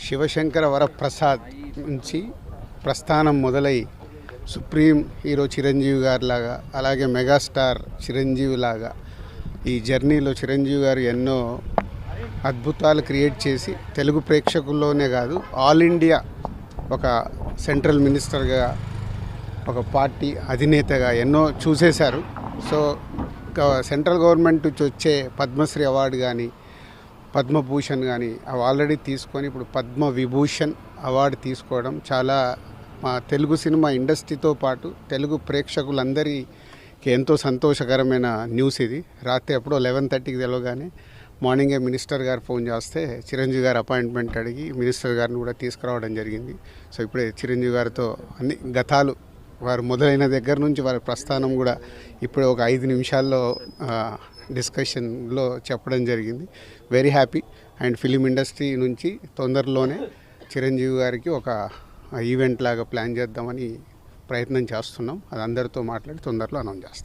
శివశంకర వరప్రసాద్ నుంచి ప్రస్థానం మొదలై సుప్రీం హీరో చిరంజీవి గారి లాగా, అలాగే మెగాస్టార్ చిరంజీవి లాగా ఈ జర్నీలో చిరంజీవి గారు ఎన్నో అద్భుతాలు క్రియేట్ చేసి తెలుగు ప్రేక్షకుల్లోనే కాదు ఆల్ ఇండియా ఒక సెంట్రల్ మినిస్టర్గా, ఒక పార్టీ అధినేతగా ఎన్నో చూసేశారు. సో సెంట్రల్ గవర్నమెంట్ నుంచి వచ్చే పద్మశ్రీ అవార్డు కానీ, పద్మభూషణ్ కానీ అవి ఆల్రెడీ తీసుకొని ఇప్పుడు పద్మ విభూషణ్ అవార్డు తీసుకోవడం చాలా మా తెలుగు సినిమా ఇండస్ట్రీతో పాటు తెలుగు ప్రేక్షకులందరికీ ఎంతో సంతోషకరమైన న్యూస్ ఇది. రాత్రి ఎప్పుడో 11:30కి తెలవగానే మార్నింగే మినిస్టర్ గారు ఫోన్ చేస్తే చిరంజీవి గారు అపాయింట్మెంట్ అడిగి మినిస్టర్ గారిని కూడా తీసుకురావడం జరిగింది. సో ఇప్పుడే చిరంజీవి గారితో అన్ని గతాలు వారు మొదలైన దగ్గర నుంచి వారి ప్రస్థానం కూడా ఇప్పుడు ఒక 5 నిమిషాల్లో డిస్కషన్లో చెప్పడం జరిగింది. Very happy. And film industry నుంచి తొందరలోనే చిరంజీవి గారికి ఒక ఈవెంట్ లాగా ప్లాన్ చేద్దామని ప్రయత్నం చేస్తున్నాం. అది అందరితో మాట్లాడి తొందరలో అనౌన్స్ చేస్తాం.